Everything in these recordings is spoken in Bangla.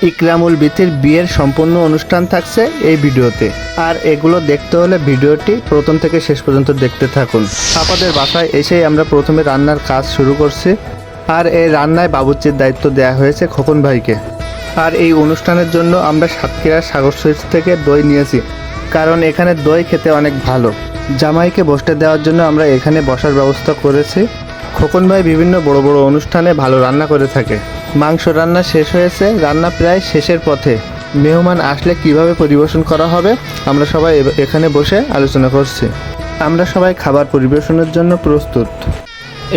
ইকরামুল বিথির বিয়ের সম্পূর্ণ অনুষ্ঠান থাকছে এই ভিডিওতে। আর এগুলো দেখতে হলে ভিডিওটি প্রথম থেকে শেষ পর্যন্ত দেখতে থাকুন। আমাদের বাসায় এসেই আমরা প্রথমে রান্নার কাজ শুরু করছি। আর এই রান্নায় বাবুর্চির দায়িত্ব দেওয়া হয়েছে খোকন ভাইকে। আর এই অনুষ্ঠানের জন্য আমরা সাতক্ষীরা সাগর সুইটস থেকে দই নিয়েছি, কারণ এখানে দই খেতে অনেক ভালো। জামাইকে বসতে দেওয়ার জন্য আমরা এখানে বসার ব্যবস্থা করেছি। খোকন ভাই বিভিন্ন বড় বড় অনুষ্ঠানে ভালো রান্না করে থাকে। মাংস রান্না শেষ হয়েছে, রান্না প্রায় শেষের পথে। মেহমান আসলে কিভাবে পরিবেশন করা হবে আমরা সবাই এখানে বসে আলোচনা করছি। আমরা সবাই খাবার পরিবেশনের জন্য প্রস্তুত।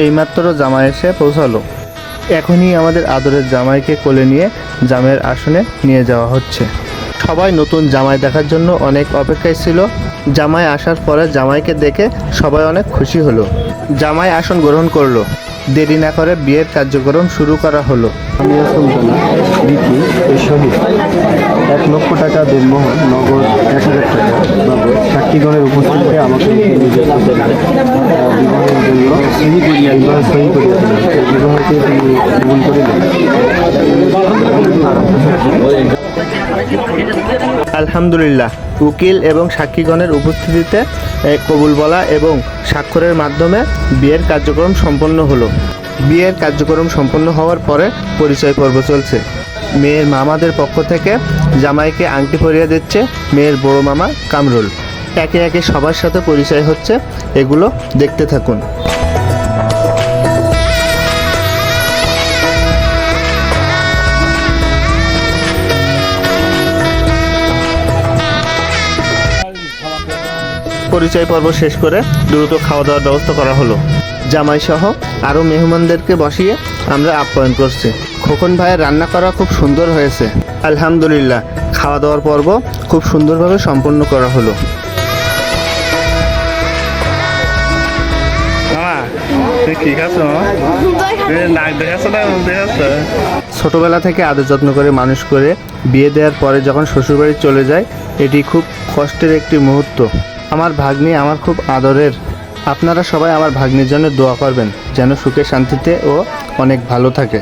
এইমাত্র জামাই এসে পৌঁছালো। এখনই আমাদের আদরের জামাইকে কোলে নিয়ে জামাইয়ের আসনে নিয়ে যাওয়া হচ্ছে। সবাই নতুন জামাই দেখার জন্য অনেক অপেক্ষায় ছিল। জামাই আসার পরে জামাইকে দেখে সবাই অনেক খুশি হলো। জামাই আসন গ্রহণ করলো। দেরি না করে বিয়ের কার্যক্রম শুরু করা হলো। সামিয়া সুলতানা বিথি এর সহিত 1 লক্ষ টাকা দেনমোহর নগদ 1000 টাকা বাবদ সাক্ষীগণের উপস্থিতিতে আমাকে নিজের বিবাহের জন্য সহি করিয়া বিবাহকে তিনি কবুল করিলেন। আলহামদুলিল্লাহ, উকিল এবং সাক্ষীগণের উপস্থিতিতে কবুল বলা এবং স্বাক্ষরের মাধ্যমে বিয়ের কার্যক্রম সম্পন্ন হলো। বিয়ের কার্যক্রম সম্পন্ন হওয়ার পরে পরিচয় পর্ব চলছে। মেয়ের মামাদের পক্ষ থেকে জামাইকে আংটি পরিয়ে দিচ্ছে মেয়ের বড় মামা কামরুল। একে একে সবার সাথে পরিচয় হচ্ছে, এগুলো দেখতে থাকুন। পরিচয় পর্ব শেষ করে দ্রুত খাওয়া দাওয়ার ব্যবস্থা করা হলো। জামাই সহ আরও মেহমানদেরকে বসিয়ে আমরা আপ্যায়ন করছি। খোকন ভাইয়ের রান্না করা খুব সুন্দর হয়েছে। আলহামদুলিল্লাহ, খাওয়া দাওয়ার পর্ব খুব সুন্দরভাবে সম্পন্ন করা হলো। ছোটবেলা থেকে আদর যত্ন করে মানুষ করে বিয়ে দেওয়ার পরে যখন শ্বশুরবাড়ি চলে যায়, এটি খুব কষ্টের একটি মুহূর্ত। আমার ভাগ্নি আমার খুব আদরের। আপনারা সবাই আমার ভাগ্নির জন্য দোয়া করবেন যেন সুখে শান্তিতে ও অনেক ভালো থাকে।